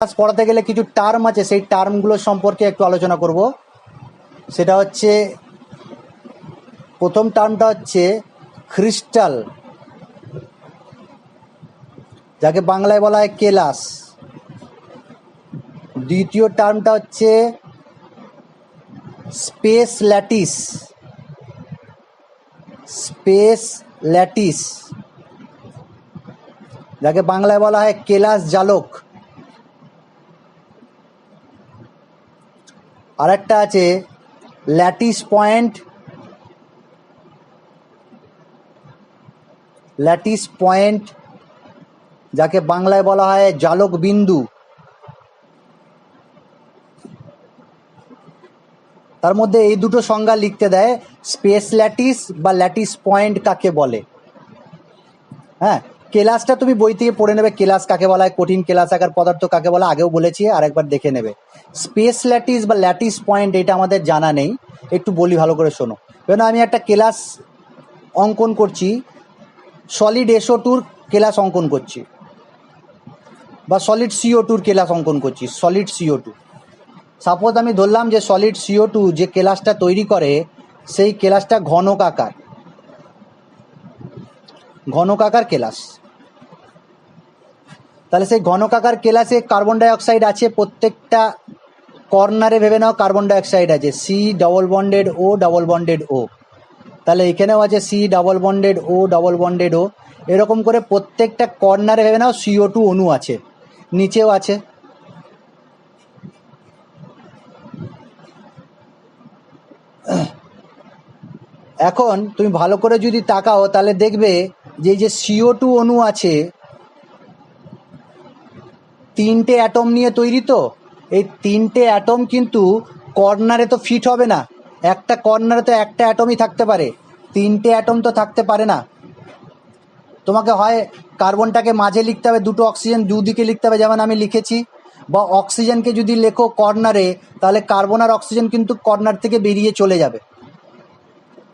Class পড়াতে গেলে কিছু টার্ম আছে, সেই টার্মগুলো সম্পর্কে একটু আলোচনা করব। সেটা হচ্ছে, প্রথম টার্মটা হচ্ছে ক্রিস্টাল, যাকে বাংলায় বলা হয় কেলাস। দ্বিতীয় টার্মটা হচ্ছে স্পেস ল্যাটিস, স্পেস ল্যাটিস, যাকে বাংলায় বলা হয় কেলাস জালক। আর একটা আছে ল্যাটিস পয়েন্ট, ল্যাটিস পয়েন্ট, যাকে বাংলায় বলা হয় জালক বিন্দু। তার মধ্যে এই দুটো সংজ্ঞা লিখতে দেয়, স্পেস ল্যাটিস বা ল্যাটিস পয়েন্ট কাকে বলে। হ্যাঁ, কেলাসটা তুমি বই থেকে পড়ে নেবে, কেলাস কাকে বলা হয়, কঠিন কেলাস আকার পদার্থ কাকে বলা, আগেও বলেছি, আর একবার দেখে নেবে। স্পেস ল্যাটিস বা ল্যাটিস পয়েন্ট এটা আমাদের জানা নেই, একটু বলি ভালো করে শোনো। কেন আমি একটা কেলাস অঙ্কন করছি, সলিড SO2 কেলাস অঙ্কন করছি, বা সলিড CO2 কেলাস অঙ্কন করছি, সলিড CO2। সাপোজ আমি ধরলাম যে সলিড CO2 যে কেলাসটা তৈরি করে সেই কেলাসটা ঘনকাকার, ঘনকাকার কেলাস। তাহলে সেই ঘনকাকার কেলাসে কার্বন ডাই অক্সাইড আছে, প্রত্যেকটা কর্নারে ভেবে নাও কার্বন ডাই অক্সাইড আছে, C double bonded O double bonded O। তাহলে এখানেও আছে C double bonded O double bonded O। এরকম করে প্রত্যেকটা কর্নারে ভেবে নাও CO2 অণু আছে, নিচেও আছে। এখন তুমি ভালো করে যদি তাকাও তাহলে দেখবে যে এই যে CO2 অণু আছে, তিনটে অ্যাটম নিয়ে তৈরি। তো এই তিনটে অ্যাটম কিন্তু কর্নারে তো ফিট হবে না, একটা কর্নারে তো একটা অ্যাটমই থাকতে পারে, তিনটে অ্যাটম তো থাকতে পারে না। তোমাকে হয় কার্বনটাকে মাঝে লিখতে হবে, দুটো অক্সিজেন দুদিকে লিখতে হবে যেমন আমি লিখেছি, বা অক্সিজেনকে যদি লেখো কর্নারে, তাহলে কার্বন আর অক্সিজেন কিন্তু কর্নার থেকে বেরিয়ে চলে যাবে।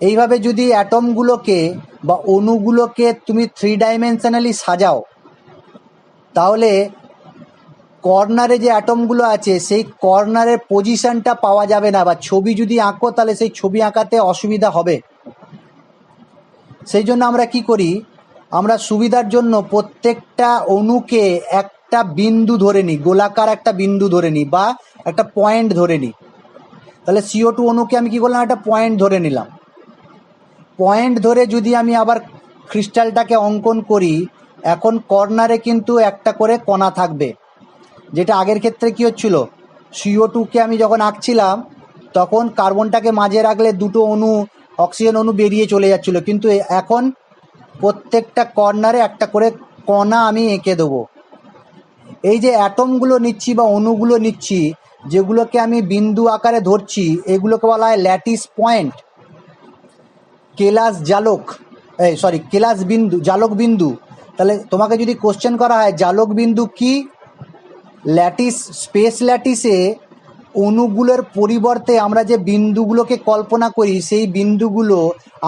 এইভাবে যদি অ্যাটমগুলোকে বা অণুগুলোকে তুমি 3 ডাইমেনশনালি সাজাও, তাহলে কর্নারে যে অ্যাটমগুলো আছে সেই কর্নারের পজিশনটা পাওয়া যাবে না, বা ছবি যদি আঁকো তাহলে সেই ছবি আঁকাতে অসুবিধা হবে। সেই জন্য আমরা কি করি, আমরা সুবিধার জন্য প্রত্যেকটা অণুকে একটা বিন্দু ধরে নিই, গোলাকার একটা বিন্দু ধরে নিই বা একটা পয়েন্ট ধরে নিই। তাহলে CO2 অণুকে আমি কি করলাম, একটা পয়েন্ট ধরে নিলাম। পয়েন্ট ধরে যদি আমি আবার ক্রিস্টালটাকে অঙ্কন করি, এখন কর্নারে কিন্তু একটা করে কণা থাকবে, যেটা আগের ক্ষেত্রে কি হচ্ছিল, CO2কে আমি যখন আঁকছিলাম তখন কার্বনটাকে মাঝে রাখলে দুটো অণু অক্সিজেন অণু বেরিয়ে চলে যাচ্ছিল, কিন্তু এখন প্রত্যেকটা কর্নারে একটা করে কণা আমি এঁকে দেবো। এই যে অ্যাটমগুলো নিচ্ছি বা অণুগুলো নিচ্ছি, যেগুলোকে আমি বিন্দু আকারে ধরছি, এগুলোকে বলা হয় ল্যাটিস পয়েন্ট, কেলাস জালক, কেলাস বিন্দু, জালক বিন্দু। তাহলে তোমাকে যদি কোশ্চেন করা হয় জালক বিন্দু কি, ল্যাটিস, স্পেস ল্যাটিসে অণুগুলোর পরিবর্তে আমরা যে বিন্দুগুলোকে কল্পনা করি সেই বিন্দুগুলো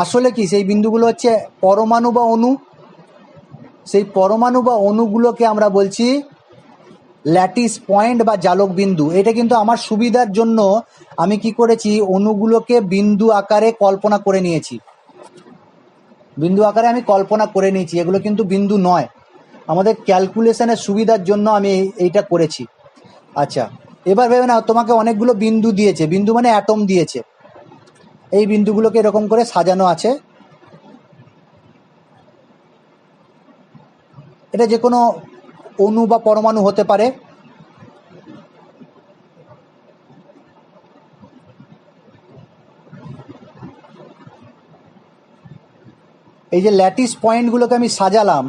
আসলে কি, সেই বিন্দুগুলো হচ্ছে পরমাণু বা অণু। সেই পরমাণু বা অণুগুলোকে আমরা বলছি ল্যাটিস পয়েন্ট বা জালক বিন্দু। এটা কিন্তু আমার সুবিধার জন্য আমি কি করেছি, অণুগুলোকে বিন্দু আকারে কল্পনা করে নিয়েছি, বিন্দু আকারে আমি কল্পনা করে নিয়েছি, এগুলো কিন্তু বিন্দু নয়, আমাদের ক্যালকুলেশনের সুবিধার জন্য আমি এইটা করেছি। আচ্ছা, এবার ভেবে নাও তোমাকে অনেকগুলো বিন্দু দিয়েছে, বিন্দু মানে অ্যাটম দিয়েছে, এই বিন্দুগুলোকে এরকম করে সাজানো আছে। এটা যে কোনো অণু বা পরমাণু হতে পারে। এই যে ল্যাটিস পয়েন্টগুলোকে আমি সাজালাম,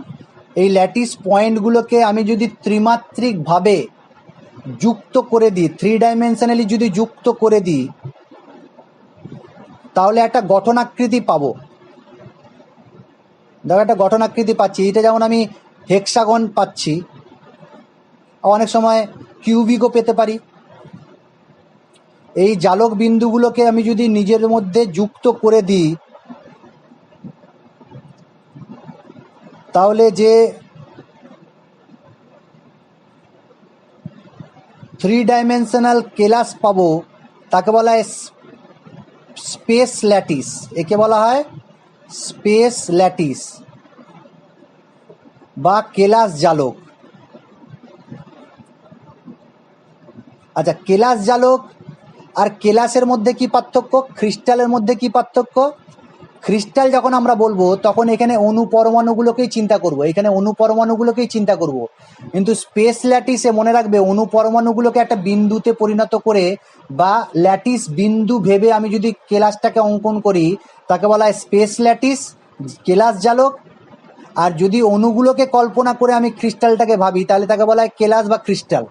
এই ল্যাটিস পয়েন্টগুলোকে আমি যদি ত্রিমাত্রিকভাবে যুক্ত করে দিই, 3 ডাইমেনশনালি যদি যুক্ত করে দিই, তাহলে একটা গঠনাকৃতি পাবো। দেখো একটা গঠনাকৃতি পাচ্ছি, এটা যেমন আমি হেক্সাগন পাচ্ছি, অনেক সময় কিউবিকও পেতে পারি। এই জালক বিন্দুগুলোকে আমি যদি নিজের মধ্যে যুক্ত করে দিই, তাহলে যে থ্রি ডাইমেনশনাল কেলাস পাবো তাকে বলা হয় স্পেস ল্যাটিস। একে বলা হয় স্পেস ল্যাটিস বা কেলাস জালক। আচ্ছা, কেলাস জালক আর কেলাসের মধ্যে কি পার্থক্য, ক্রিস্টালের মধ্যে কি পার্থক্য? ক্রিস্টাল যখন আমরা বলবো তখন এখানে অনুপরমাণুগুলোকেই চিন্তা করব, এখানে অনুপরমাণুগুলোকেই চিন্তা করব। কিন্তু স্পেস ল্যাটিসে মনে রাখবে অনুপরমাণুগুলোকে একটা বিন্দুতে পরিণত করে বা ল্যাটিস বিন্দু ভেবে আমি যদি কেলাসটাকে অঙ্কন করি তাকে বলা হয় স্পেস ল্যাটিস, কেলাস জালক। আর যদি অণুগুলোকে কল্পনা করে আমি ক্রিস্টালটাকে ভাবি তাহলে তাকে বলা হয় কেলাস বা ক্রিস্টাল।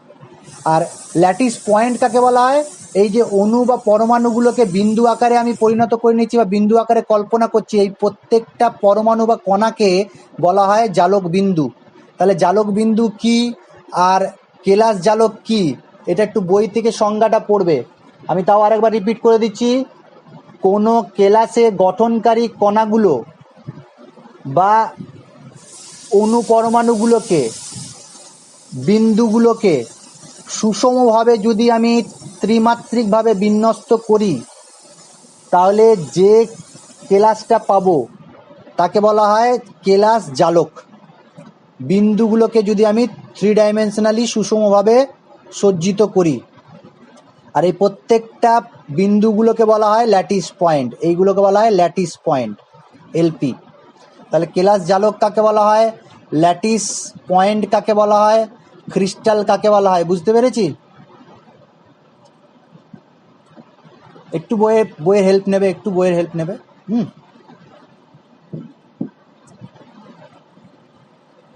আর ল্যাটিস পয়েন্ট কাকে বলা হয়? এই যে অণু বা পরমাণুগুলোকে বিন্দু আকারে আমি পরিণত করে নিচ্ছি বা বিন্দু আকারে কল্পনা করছি, এই প্রত্যেকটা পরমাণু বা কণাকে বলা হয় জালক বিন্দু। তাহলে জালক বিন্দু কি আর কেলাস জালক কি, এটা একটু বই থেকে সংজ্ঞাটা পড়বে। আমি তাও আরেকবার রিপিট করে দিচ্ছি। কোনো কেলাসে গঠনকারী কণাগুলো বা অনুপরমাণুগুলোকে বিন্দুগুলোকে সুষমভাবে যদি আমি ত্রিমাত্রিকভাবে বিন্যস্ত করি তাহলে যে কেলাসটা পাবো তাকে বলা হয় কেলাস জালক। বিন্দুগুলোকে যদি আমি থ্রি ডাইমেনশনালি সুষমভাবে সজ্জিত করি, আর এই প্রত্যেকটা বিন্দুগুলোকে বলা হয় ল্যাটিস পয়েন্ট, এইগুলোকে বলা হয় ল্যাটিস পয়েন্ট, এলপি। তাহলে কেলাস জালক কাকে বলা হয়, ল্যাটিস পয়েন্ট কাকে বলা হয়, ক্রিস্টাল কাকে বলা হয়, বুঝতে পেরেছি? একটু বইয়ের হেল্প নেবে, একটু বইয়ের হেল্প নেবে।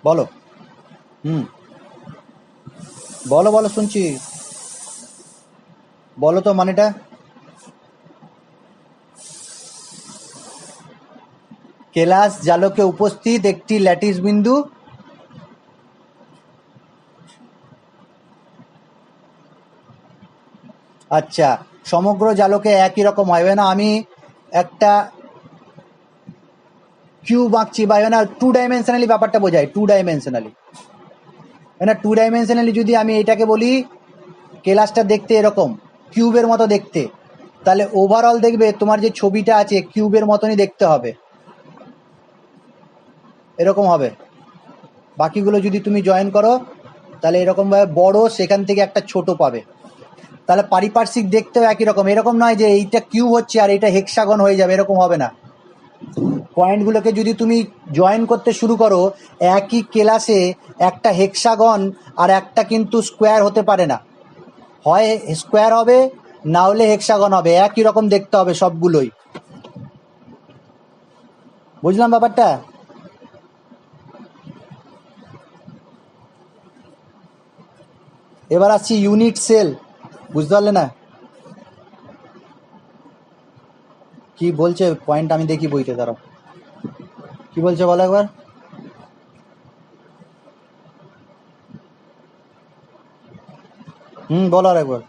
বলো। বলো বলো, শুনছি, বলো তো মানেটা। কেলাস জালকে উপস্থিত একটি ল্যাটিস বিন্দু আচ্ছা, সমগ্র জালকে একই রকম হয় না। আমি একটা কিউব আঁকছি বা না, টু ডাইমেনশনালি ব্যাপারটা বোঝায়, টু ডাইমেনশনালি না, টু ডাইমেনশনালি যদি আমি এটাকে বলি কেলাসটা দেখতে এরকম কিউবের মতো দেখতে, তাহলে ওভারঅল দেখবে তোমার যে ছবিটা আছে কিউবের মতনই দেখতে হবে, এরকম হবে। বাকিগুলো যদি তুমি জয়েন করো তাহলে এরকমভাবে বড়, সেখান থেকে একটা ছোট পাবে। তাহলে পারিপার্শ্বিক দেখতেও একই রকম, এরকম নয় যে এইটা কিউব হচ্ছে আর এটা হেক্সাগন হয়ে যাবে, এরকম হবে না। পয়েন্টগুলোকে যদি তুমি জয়েন করতে শুরু করো, একই কেলাসে একটা হেক্সাগন আর একটা কিন্তু স্কোয়ার হতে পারে না, হয় স্কোয়ার হবে না হলে হেক্সাগন হবে, একই রকম দেখতে হবে সবগুলোই। বুঝলাম ব্যাপারটা? এবার আসছি ইউনিট সেল, বুঝতে পারলে না কি বলছে পয়েন্ট? আমি দেখি বইতে, দাঁড়াও কি বলছে বলো একবার। বলো আর একবার।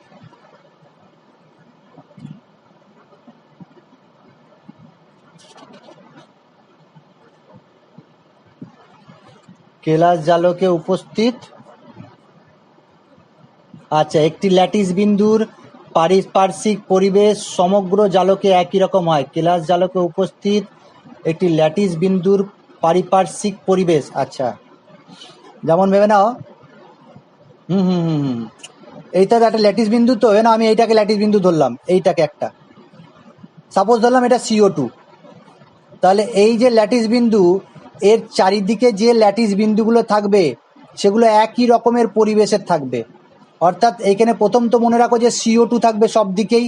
কেলাস জালকে উপস্থিত, আচ্ছা, একটি ল্যাটিস বিন্দুর পারিপার্শ্বিক পরিবেশ সমগ্র জালকে একই রকম হয়। কেলাস জালকে উপস্থিত একটি ল্যাটিস বিন্দুর পারিপার্শ্বিক পরিবেশ, আচ্ছা, যেমন ভেবে নাও এইটা একটা ল্যাটিস বিন্দু, তো না আমি এইটাকে ল্যাটিস বিন্দু ধরলাম, এইটাকে একটা সাপোজ ধরলাম এটা CO2। তাহলে এই যে ল্যাটিস বিন্দু, এর চারিদিকে যে ল্যাটিস বিন্দুগুলো থাকবে সেগুলো একই রকমের পরিবেশের থাকবে। অর্থাৎ এইখানে প্রথম তো মনে রাখো যে CO2 থাকবে সব দিকেই,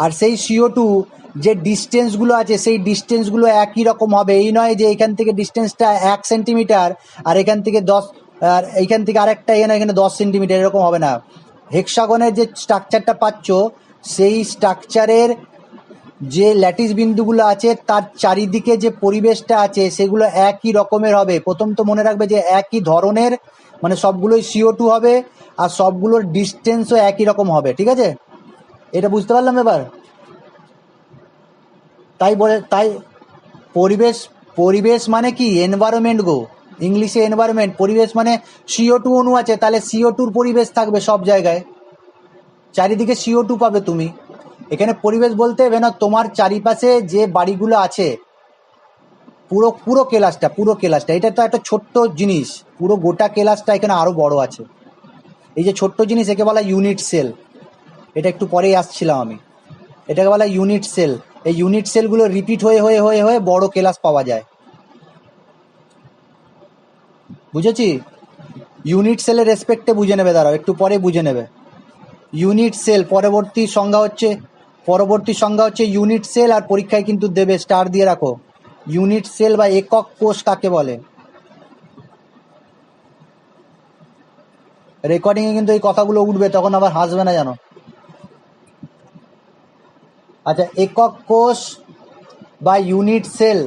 আর সেই CO2 যে ডিস্টেন্সগুলো আছে সেই ডিস্টেন্সগুলো একই রকম হবে। এই নয় যে এখান থেকে ডিস্টেন্সটা 1 সেন্টিমিটার আর এখান থেকে 10, আর এইখান থেকে আরেকটা এখানে 10 সেন্টিমিটার, এরকম হবে না। হেক্সাগনের যে স্ট্রাকচারটা পাচ্ছ সেই স্ট্রাকচারের যে ল্যাটিস বিন্দুগুলো আছে তার চারিদিকে যে পরিবেশটা আছে সেগুলো একই রকমের হবে। প্রথম তো মনে রাখবে যে একই ধরনের, মানে সবগুলোই CO2 হবে আর সবগুলোর ডিস্টেন্সও একই রকম হবে, ঠিক আছে? এটা বুঝতে পারলাম এবার? তাই পরিবেশ, পরিবেশ মানে কি? এনভায়রনমেন্ট গো। ইংলিশে এনভায়রনমেন্ট, পরিবেশ মানে CO2 অণু আছে, তাহলে CO2-র পরিবেশ থাকবে সব জায়গায়, চারিদিকে CO2 পাবে তুমি। এখানে পরিবেশ বলতে না, তোমার চারিপাশে যে বাড়িগুলো আছে, পুরো পুরো কেলাসটা, এটা তো একটা ছোট্ট জিনিস, পুরো গোটা কেলাসটা এখানে আরো বড় আছে। এই যে ছোট্ট জিনিস, একে বলা ইউনিট সেল, এটা একটু পরেই আসছিলাম আমি। এটাকে বলা ইউনিট সেল। এই ইউনিট সেলগুলো রিপিট হয়ে হয়ে হয়ে হয়ে বড় কেলাস পাওয়া যায়, বুঝেছি? ইউনিট সেলের রেসপেক্টে বুঝে নেবে, দাঁড়াও একটু পরে বুঝে নেবে। ইউনিট সেল পরবর্তী সংজ্ঞা হচ্ছে ইউনিট সেল, আর পরীক্ষায় কিন্তু দেবে, স্টার দিয়ে রাখো। ইউনিট সেল বা একক কোষ কাকে বলে? রেকর্ডিংয়ে কিন্তু এই কথাগুলো উঠবে, তখন আবার হাসবে না জানো। আচ্ছা, একক কোষ বা ইউনিট সেল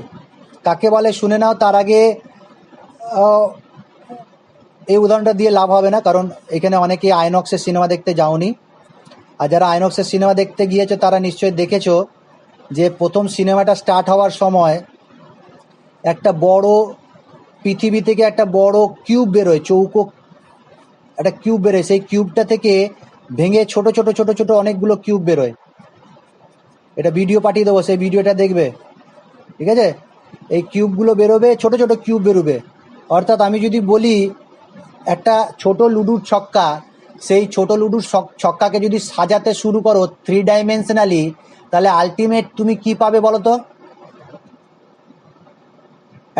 কাকে বলে শুনে নাও। তার আগে এই উদাহরণটা দিয়ে লাভ হবে না, কারণ এখানে অনেকে আইনক্সের সিনেমা দেখতে যাওনি। আর যারা আইনক্সের সিনেমা দেখতে গিয়েছো তারা নিশ্চয়ই দেখেছো যে প্রথম সিনেমাটা স্টার্ট হওয়ার সময় একটা বড়, পৃথিবী থেকে একটা বড় কিউব বেরোয়, চৌকো একটা কিউব বেরোয়, সেই কিউবটা থেকে ভেঙে ছোট ছোট ছোট ছোট অনেকগুলো কিউব বেরোয়। এটা ভিডিও পাঠিয়ে দেবো, সেই ভিডিওটা দেখবে, ঠিক আছে? এই কিউবগুলো বেরোবে, ছোট ছোট কিউব বেরোবে। অর্থাৎ আমি যদি বলি একটা ছোট লুডুর ছক্কা, সেই ছোট লুডুর ছক্কাকে যদি সাজাতে শুরু করো 3 ডাইমেনশনালি, তাহলে আলটিমেট তুমি কি পাবে বলো তো?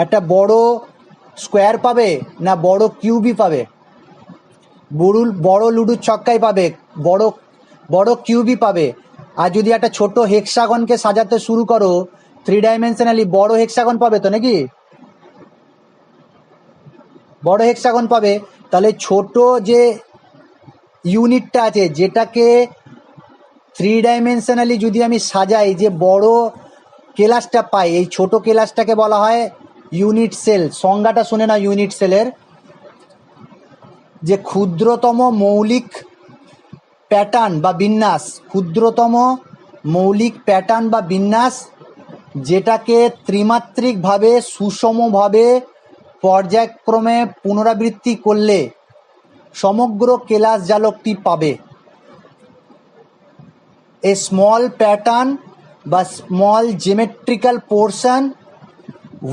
একটা বড় স্কোয়ার পাবে না বড় কিউবই পাবে? বড় লুডুর ছক্কাই পাবে, বড় বড় কিউবই পাবে। আর যদি একটা ছোট হেক্সাগনকে সাজাতে শুরু করো 3 ডাইমেনশনালি, বড় হেক্সাগন পাবে তো নাকি? বড় হেক্সাগন পাবে। তাহলে ছোট যে ইউনিটটা আছে, যেটাকে 3 ডাইমেনশনালি যদি আমি সাজাই, যে বড় কেলাসটা পাই, এই ছোট কেলাসটাকে বলা হয় ইউনিট সেল। সংজ্ঞাটা শুনে না ইউনিট সেলের, যে ক্ষুদ্রতম মৌলিক প্যাটার্ন বা বিন্যাস, ক্ষুদ্রতম মৌলিক প্যাটার্ন বা বিন্যাস, যেটাকে ত্রিমাত্রিকভাবে সুষমভাবে পর্যায়ক্রমে পুনরাবৃত্তি করলে সমগ্র কেলাস জালকটি পাবে। এ স্মল প্যাটার্ন বা small geometrical portion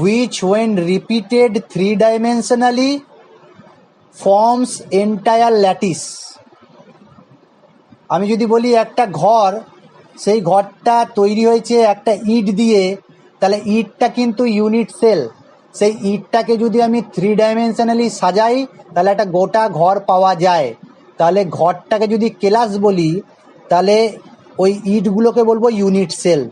which when repeated 3 dimensionally forms entire lattice। আমি যদি বলি একটা ঘর, সেই ঘরটা তৈরি হয়েছে একটা ইট দিয়ে, তাহলে ইটটা কিন্তু ইউনিট সেল। সেই ইটটাকে যদি আমি 3 ডাইমেনশনালি সাজাই, তাহলে একটা গোটা ঘর পাওয়া যায়। তাহলে ঘরটাকে যদি কেলাস বলি, তাহলে ওই ইটগুলোকে বলবো ইউনিট সেল।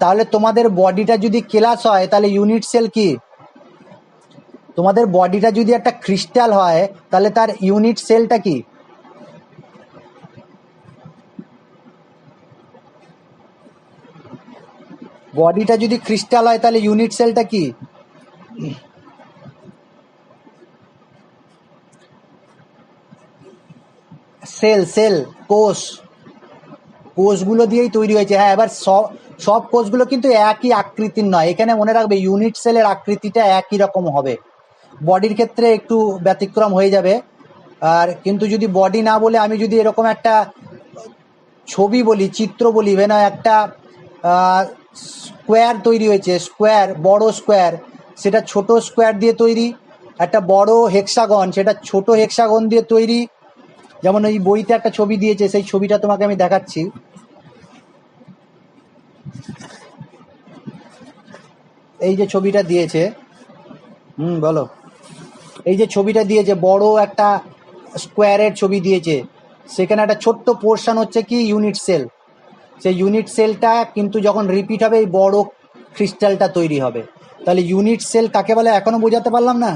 তাহলে তোমাদের বডিটা যদি কেলাস হয়, তাহলে ইউনিট সেল কি? তোমাদের বডিটা যদি একটা ক্রিস্টাল হয়, তাহলে তার ইউনিট সেলটা কি? বডিটা যদি ক্রিস্টাল হয়, তাহলে ইউনিট সেলটা কি? সেল, কোষ। কোষগুলো দিয়েই তৈরি হয়েছে। হ্যাঁ, এবার সব কোষগুলো কিন্তু একই আকৃতির নয়। এখানে মনে রাখবে ইউনিট সেলের আকৃতিটা একই রকম হবে, বডির ক্ষেত্রে একটু ব্যতিক্রম হয়ে যাবে। আর কিন্তু যদি বডি না বলে আমি যদি এরকম একটা ছবি বলি, চিত্র বলি, না একটা স্কোয়ার তৈরি হয়েছে, স্কোয়ার, বড় স্কোয়ার, সেটা ছোট স্কোয়ার দিয়ে তৈরি। একটা বড় হেক্সাগন, সেটা ছোট হেক্সাগন দিয়ে তৈরি। যেমন এই বইতে একটা ছবি দিয়েছে, সেই ছবিটা তোমাকে আমি দেখাচ্ছি। এই যে ছবিটা দিয়েছে, বলো। এই যে ছবিটা দিয়েছে, বড় একটা স্কোয়ারের ছবি দিয়েছে, সেখানে একটা ছোট্ট পোর্শন হচ্ছে কি ইউনিট সেল। সেই ইউনিট সেলটা কিন্তু যখন রিপিট হবে, এই বড় ক্রিস্টালটা তৈরি হবে। তাহলে ইউনিট সেল কাকে বলে এখনো বোঝাতে পারলাম না?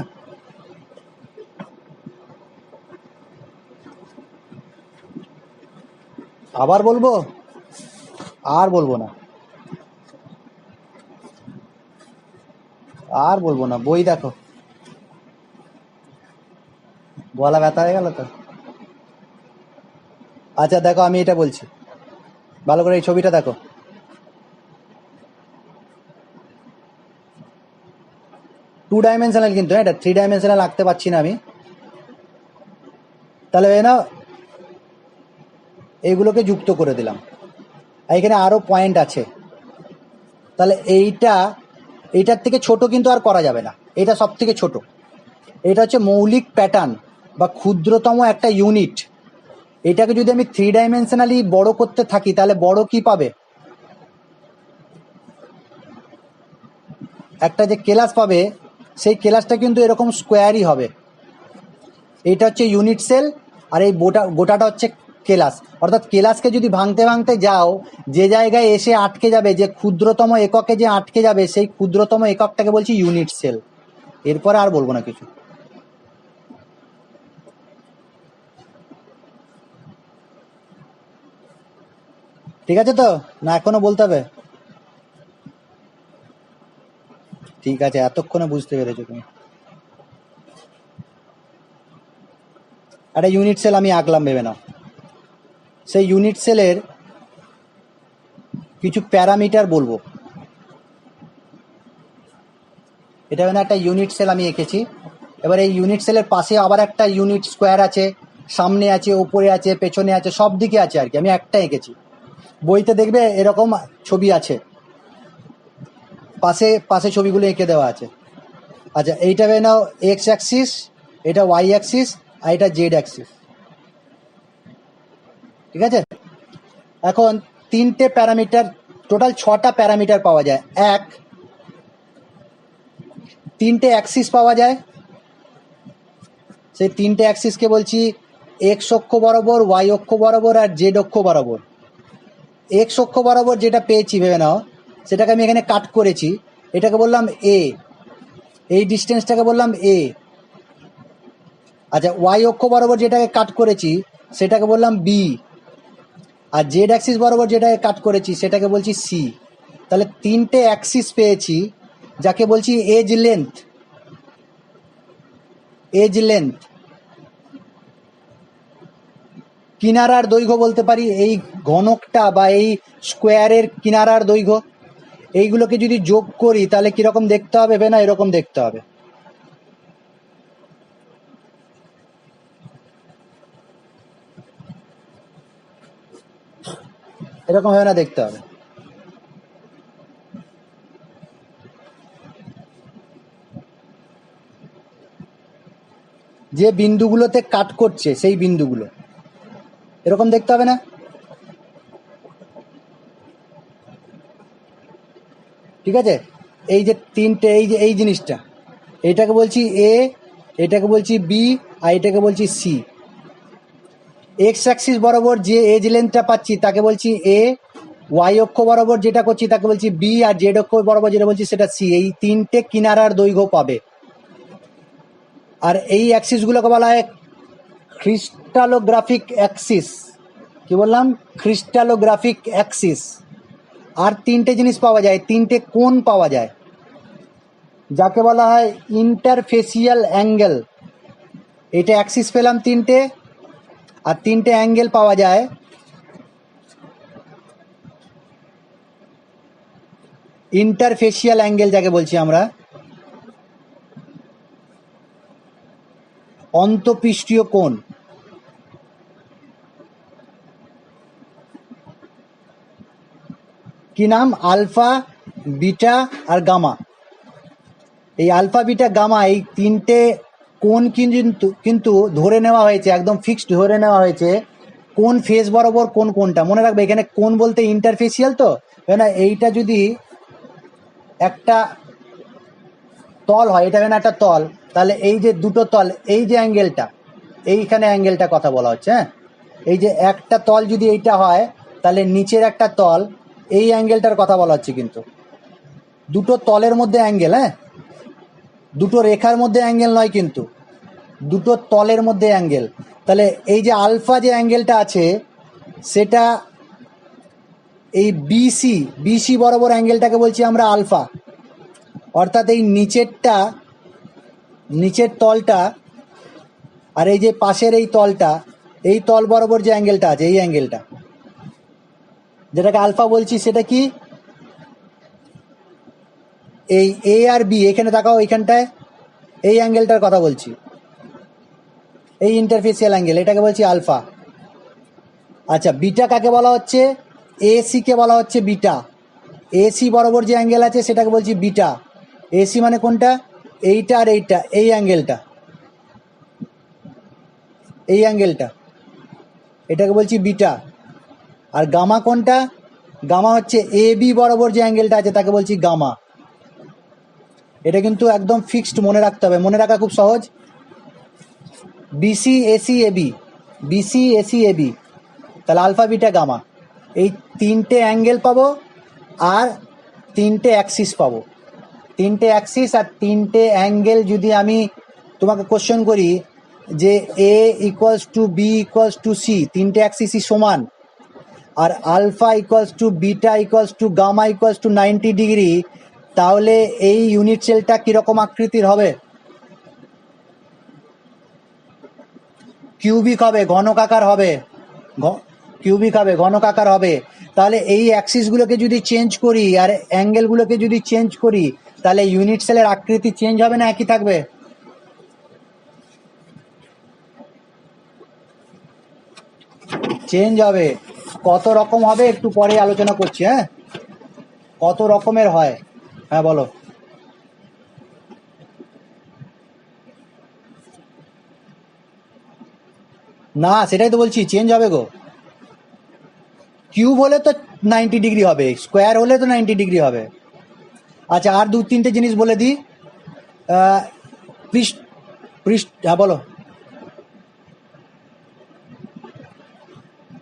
আবার বলবো? আর বলবো না, আর বলবো না, বই দেখো। গলা ব্যথা হয়ে গেল তো। আচ্ছা দেখো, আমি এটা বলছি, ভালো করে এই ছবিটা দেখো। টু ডাইমেনশনাল কিন্তু, হ্যাঁ, এটা 3 ডাইমেনশনাল আঁকতে পারছি না আমি। তাহলে না এইগুলোকে যুক্ত করে দিলাম। এখানে আরও পয়েন্ট আছে। তাহলে এইটার থেকে ছোট কিন্তু আর করা যাবে না, এটা সব থেকে ছোট। এটা হচ্ছে মৌলিক প্যাটার্ন বা ক্ষুদ্রতম একটা ইউনিট। এটাকে যদি আমি 3 ডাইমেনশনালি বড় করতে থাকি তাহলে বড় কি পাবে, একটা যে কেলাস পাবে সেই কেলাসটা কিন্তু এরকম স্কোয়ারই হবে। এইটা হচ্ছে ইউনিট সেল আর এই গোটাটা হচ্ছে কেলাস। অর্থাৎ কেলাসকে যদি ভাঙতে ভাঙতে যাও, যে জায়গায় এসে আটকে যাবে, যে ক্ষুদ্রতম এককে যে আটকে যাবে, সেই ক্ষুদ্রতম এককটাকে বলছি ইউনিট সেল। এরপরে আর বলবো না কিছু। ঠিক আছে তো, না এখনো বলতে হবে? ঠিক আছে, এতক্ষণে বুঝতে পেরেছো তুমি। একটা ইউনিট সেল আমি আঁকলাম, ভেবে নাও। সেই ইউনিট সেলের কিছু প্যারামিটার বলবো। এটা মানে একটা ইউনিট সেল আমি এঁকেছি। এবার এই ইউনিট সেলের পাশে আবার একটা ইউনিট স্কোয়ার আছে, সামনে আছে, ওপরে আছে, পেছনে আছে, সব দিকে আছে আর কি। আমি একটা এঁকেছি, বইতে দেখবে এরকম ছবি আছে, পাশে পাশে ছবিগুলো এঁকে দেওয়া আছে। আচ্ছা, এইটা ভেবে নাও এক্স অ্যাক্সিস, এটা ওয়াই অ্যাক্সিস, আর এটা জেড অ্যাক্সিস। ঠিক আছে, এখন 3টে প্যারামিটার, টোটাল 6টা প্যারামিটার পাওয়া যায়। 3টে অ্যাক্সিস পাওয়া যায়। সেই 3টে অ্যাক্সিসকে বলছি এক্স অক্ষ বরাবর, ওয়াই অক্ষ বরাবর আর জেড অক্ষ বরাবর। এক্স অক্ষ বরাবর যেটা পেয়েছি ভেবে নাও, সেটাকে আমি এখানে কাট করেছি, এটাকে বললাম এ, এই ডিস্টেন্সটাকে বললাম এ। আচ্ছা, ওয়াই অক্ষ বরাবর যেটাকে কাট করেছি সেটাকে বললাম বি, আর জেড অ্যাক্সিস বরাবর যেটাকে কাট করেছি সেটাকে বলছি সি। তাহলে 3টে অ্যাক্সিস পেয়েছি, যাকে বলছি এজ লেন্থ। এজ লেন্থ, কিনারার দৈর্ঘ্য বলতে পারি, এই ঘনকটা বা এই স্কোয়ারের কিনারার দৈর্ঘ্য। এইগুলোকে যদি যোগ করি তাহলে কিরকম দেখতে হবে, না এরকম দেখতে হবে। এরকম হবে না, দেখতে হবে। যে বিন্দুগুলোতে কাট করছে সেই বিন্দুগুলো এরকম দেখতে হবে না? ঠিক আছে, এই যে 3টে, এই যে এই জিনিসটা, এইটাকে বলছি এ, এটাকে বলছি বি, আর এটাকে বলছি সি। এক্স অ্যাক্সিস বরাবর যে এজ লেন্থটা পাচ্ছি তাকে বলছি এ, ওয়াই অক্ষ বরাবর যেটা করছি তাকে বলছি বি, আর জেড অক্ষ বরাবর যেটা বলছি সেটা সি। এই 3টে কিনারার দৈর্ঘ্য পাবে। আর এই অ্যাক্সিসগুলোকে বলা হয় ক্রিস্টালোগ্রাফিক অ্যাক্সিস। কি বললাম? Crystallographic Axis. আর 3টে জিনিস পাওয়া যায়, 3টে কোণ পাওয়া যায়, যাকে বলা হয় ইন্টারফেসিয়াল অ্যাঙ্গেল। এটা অ্যাক্সিস পেলাম 3টে, আর 3টে অ্যাঙ্গেল পাওয়া যায়। ইন্টারফেসিয়াল অ্যাঙ্গেল যাকে বলছি আমরা, অন্তঃপৃষ্ঠীয় কোণ। কি নাম? আলফা, বিটা আর গামা। এই আলফা, বিটা, গামা, এই 3টে কোণ কিন্তু কিন্তু ধরে নেওয়া হয়েছে, একদম ফিক্সড ধরে নেওয়া হয়েছে কোন ফেস বরাবর কোন কোনটা। মনে রাখবে এখানে কোণ বলতে ইন্টারফেসিয়াল, তো না এইটা যদি একটা তল হয়, এটা না একটা তল, তাহলে এই যে দুটো তল, এই যে অ্যাঙ্গেলটা, এইখানে অ্যাঙ্গেলটা কথা বলা হচ্ছে। হ্যাঁ, এই যে একটা তল যদি এইটা হয়, তাহলে নিচের একটা তল, এই অ্যাঙ্গেলটার কথা বলা হচ্ছে। কিন্তু দুটো তলের মধ্যে অ্যাঙ্গেল, হ্যাঁ, দুটো রেখার মধ্যে অ্যাঙ্গেল নয়, কিন্তু দুটো তলের মধ্যে অ্যাঙ্গেল। তাহলে এই যে আলফা যে অ্যাঙ্গেলটা আছে সেটা এই বিসি, বিসি বরাবর অ্যাঙ্গেলটাকে বলছি আমরা আলফা। অর্থাৎ এই নিচেরটা, নিচের তলটা আর এই যে পাশের এই তলটা, এই তল বরাবর যে অ্যাঙ্গেলটা আছে, এই অ্যাঙ্গেলটা যেটাকে আলফা বলছি, সেটা কি? এই এ আর বি, এখানে তাকাও, এইখানটায় এই অ্যাঙ্গেলটার কথা বলছি, এই ইন্টারফেসিয়াল অ্যাঙ্গেল, এটাকে বলছি আলফা। আচ্ছা, বিটা কাকে বলা হচ্ছে? এসি কে বলা হচ্ছে বিটা। এসি বরাবর যে অ্যাঙ্গেল আছে সেটাকে বলছি বিটা। এসি মানে কোনটা? এইটা আর এইটা, এই অ্যাঙ্গেলটা, এই অ্যাঙ্গেলটা, এটাকে বলছি বিটা। আর গামা কোনটা? গামা হচ্ছে এ বি বরাবর যে অ্যাঙ্গেলটা আছে তাকে বলছি গামা। এটা কিন্তু একদম ফিক্সড মনে রাখতে হবে, মনে রাখা খুব সহজ। BC AC A B, BC AC A B, তাহলে আলফা বিটা গামা, এই তিনটে অ্যাঙ্গেল পাবো আর তিনটে অ্যাক্সিস পাবো। তিনটে অ্যাক্সিস আর তিনটে অ্যাঙ্গেল যদি আমি তোমাকে কোশ্চেন করি যে a equals to b equals to c, তিনটে অ্যাক্সিসই সমান, আর alpha equals to beta equals to gamma equals to 90 degree, তাহলে এই ইউনিট সেলটা কীরকম আকৃতির হবে? কিউবিক হবে, ঘনকাকার হবে, কিউবিক হবে, ঘনকাকার হবে। তাহলে এই অ্যাক্সিসগুলোকে যদি চেঞ্জ করি আর অ্যাঙ্গেলগুলোকে যদি চেঞ্জ করি, তাহলে ইউনিট সেলের আকৃতি চেঞ্জ হবে না একই থাকবে? চেঞ্জ হবে। কত রকম হবে একটু পরে আলোচনা করছি। হ্যাঁ, কত রকমের হয়, হ্যাঁ বলো। না, সেটাই তো বলছি, চেঞ্জ হবে গো। কিউব হলে তো 90 ডিগ্রি হবে, স্কোয়ার হলে তো 90 ডিগ্রি হবে। আচ্ছা, আর দু তিনটে জিনিস বলে দিই। পৃষ্ঠ পৃষ্ঠ হ্যাঁ বলো।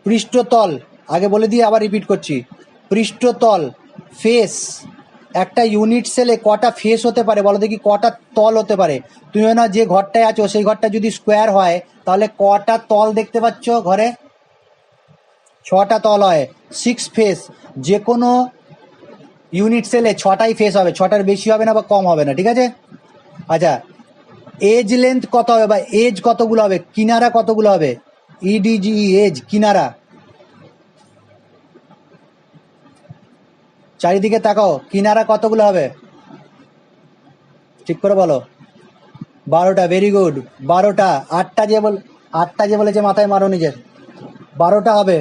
পৃষ্ঠতল আগে বলে দিয়ে আবার রিপিট করছি। পৃষ্ঠতল, ফেস, একটা ইউনিট সেলে কটা ফেস হতে পারে বলো দেখি, কটা তল হতে পারে? তুমি না যে ঘরটায় আছো সেই ঘরটা যদি স্কোয়ার হয় তাহলে কটা তল দেখতে পাচ্ছ ঘরে? 6টা তল হয়। 6 ফেস, যে কোনো ইউনিট সেলে 6টাই ফেস হবে, 6টার বেশি হবে না বা কম হবে না, ঠিক আছে? আচ্ছা, এজ লেন্থ কত হবে বা এজ কতগুলো হবে? কিনারা কতগুলো হবে? ইডিজি, এজ, কিনারা। চারিদিকে তাকাও, কিনারা কতগুলো হবে? ঠিক করে বলো। 12টা, ভেরি গুড, 12টা। 8টা যে বলেছে মাথায় মারো নিজের, 12টা হবে।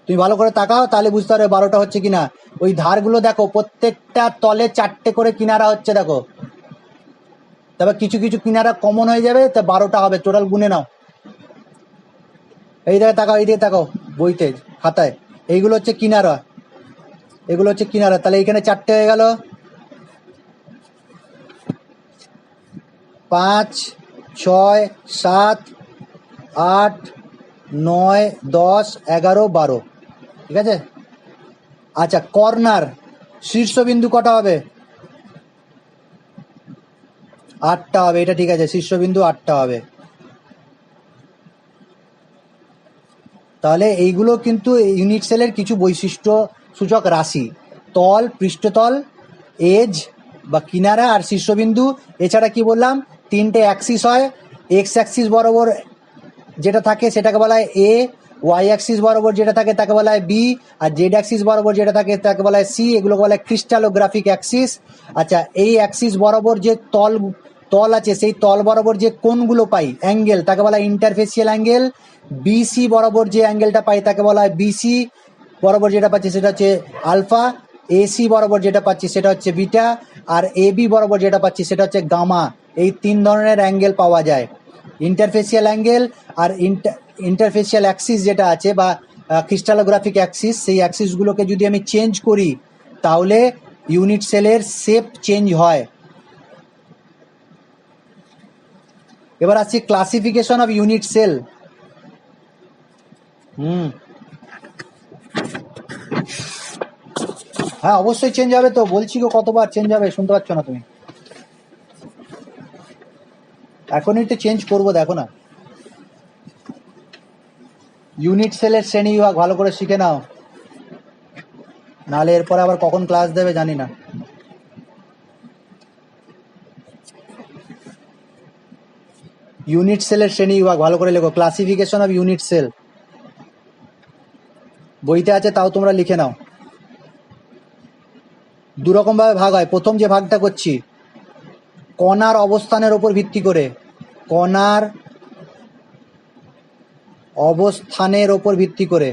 তুমি ভালো করে তাকাও, তাহলে বুঝতে পারবে 12টা হচ্ছে কিনা। ওই ধারগুলো দেখো, প্রত্যেকটা তলে 4টে করে কিনারা হচ্ছে, দেখো। তবে কিছু কিছু কিনারা কমন হয়ে যাবে, তা 12টা হবে টোটাল, গুনে নাও। এই দিকে তাকাও, এই দিকে তাকাও, বইতে, খাতায়। এইগুলো হচ্ছে কিনারা, এগুলো হচ্ছে কিনারা। তাহলে এইখানে 4টে হয়ে গেল। 5, 6, 7, 8, 9, 10, 11, 12, ঠিক আছে? আচ্ছা, কর্নার, শীর্ষবিন্দু কটা হবে? 8টা হবে, এটা ঠিক আছে, শীর্ষবিন্দু 8টা হবে। তাহলে এইগুলো কিন্তু ইউনিট সেলের কিছু বৈশিষ্ট্য সূচক রাশি। তল, পৃষ্ঠতল, এজ বা কিনারা আর শীর্ষবিন্দু। এছাড়া কি বললাম, তিনটে অ্যাক্সিস হয়। এক্স অ্যাক্সিস বরাবর যেটা থাকে সেটাকে বলা হয় এ, ওয়াই অ্যাক্সিস বরাবর যেটা থাকে তাকে বলা হয় বি, আর জেড অ্যাক্সিস বরাবর যেটা থাকে তাকে বলা হয় সি। এগুলোকে বলা হয় ক্রিস্টালোগ্রাফিক অ্যাক্সিস। আচ্ছা, এই অ্যাক্সিস বরাবর যে তল আছে সেই তল বরাবর যে কোণগুলো পাই, অ্যাঙ্গেল, তাকে বলা হয় ইন্টারফেসিয়াল অ্যাঙ্গেল। বিসি বরাবর যে অ্যাঙ্গেলটা পাই তাকে বলা হয় বিসি, বরাবর যেটা পাচ্ছি সেটা হচ্ছে আলফা। এসি বরাবর যেটা পাচ্ছি সেটা হচ্ছে বিটা, আর এবি বরাবর যেটা পাচ্ছি সেটা হচ্ছে গামা। এই 3 ধরনের অ্যাঙ্গেল পাওয়া যায়, ইন্টারফেসিয়াল অ্যাঙ্গেল আর ইন্টারফেসিয়াল অ্যাক্সিস যেটা আছে বা ক্রিস্টালোগ্রাফিক অ্যাক্সিস, সেই অ্যাক্সিসগুলোকে যদি আমি চেঞ্জ করি তাহলে ইউনিট সেলের শেপ চেঞ্জ হয়। এবার আসছি ক্লাসিফিকেশন অফ ইউনিট সেল। হ্যাঁ, অবশ্যই চেঞ্জ হবে, তো বলছি গো কতবার চেঞ্জ হবে, শুনতে পাচ্ছ না তুমি? এখনই তো চেঞ্জ করবো, দেখো না। ইউনিট সেলের শ্রেণী বিভাগ ভালো করে শিখে নাও, নাহলে এরপরে আবার কখন ক্লাস দেবে জানি না। ইউনিট সেলের শ্রেণী বিভাগ ভালো করে লেখো, ক্লাসিফিকেশন অফ ইউনিট সেল, বইতে আছে, তাও তোমরা লিখে নাও। 2 রকম ভাবে ভাগ হয়। প্রথম যে ভাগটা করছি, কণার অবস্থানের ওপর ভিত্তি করে, কণার অবস্থানের ওপর ভিত্তি করে।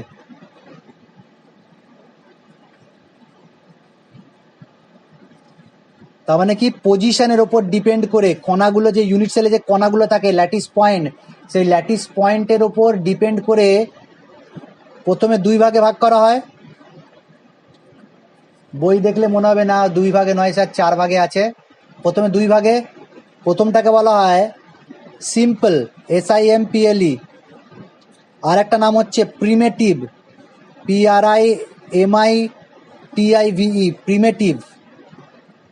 তার মানে কি, পজিশনের ওপর ডিপেন্ড করে কণাগুলো, যে ইউনিট সেলে যে কণাগুলো থাকে ল্যাটিস পয়েন্ট, সেই ল্যাটিস পয়েন্টের ওপর ডিপেন্ড করে প্রথমে দুই ভাগে ভাগ করা হয়। বই দেখলে মনে হবে না দুই ভাগে নয় স্যার, চার ভাগে আছে। প্রথমে দুই ভাগে, প্রথমটাকে বলা হয় সিম্পল, SIMPLE, আর একটা নাম হচ্ছে প্রিমেটিভ, PRIMITIVE, প্রিমেটিভ।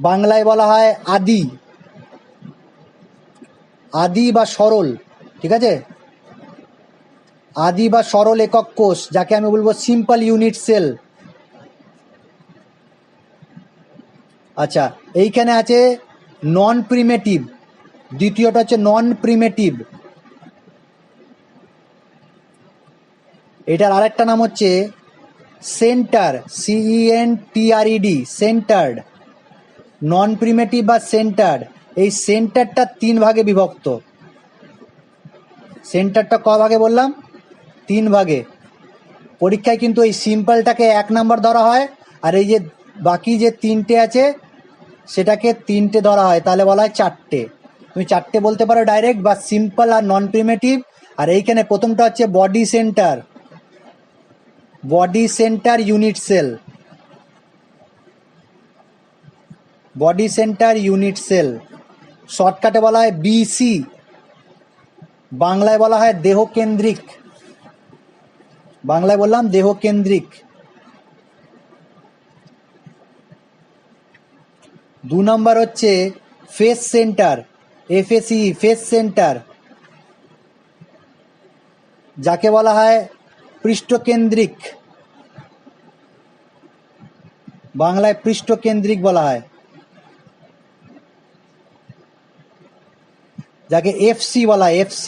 বাংলায় বলা হয় আদি, আদি বা সরল, ঠিক আছে, আদি বা সরল একক কোষ, যাকে আমি বলবো সিম্পল ইউনিট সেল। আচ্ছা, এইখানে আছে নন প্রিমেটিভ, দ্বিতীয়টা হচ্ছে নন প্রিমেটিভ। এটার আরেকটা নাম হচ্ছে সেন্টার, CENTRED, সেন্টার্ড। নন প্রিমেটিভ বা সেন্টার্ড, এই সেন্টারটা তিন ভাগে বিভক্ত। সেন্টারটা ক ভাগে বললাম? তিন ভাগে। পরীক্ষায় কিন্তু এই সিম্পলটাকে 1 নাম্বার ধরা হয়, আর এই যে বাকি যে তিনটে আছে সেটাকে তিনটে ধরা হয়, তাহলে বলা হয় চারটে। তুমি চারটে বলতে পারো ডাইরেক্ট, বা সিম্পল আর নন প্রিমেটিভ। আর এইখানে প্রথমটা হচ্ছে body centre, body centre unit cell, body centre unit cell. শর্টকাটে বলা হয় BC, বাংলায় বলা হয় দেহকেন্দ্রিক, বাংলায় বললাম দেহকেন্দ্রিক। 2 নম্বর হচ্ছে face centre, FACE, face centre, যাকে বলা হয় পৃষ্ঠকেন্দ্রিক, বাংলায় পৃষ্ঠকেন্দ্রিক বলা হয়, যাকে FC বলা হয়, FC।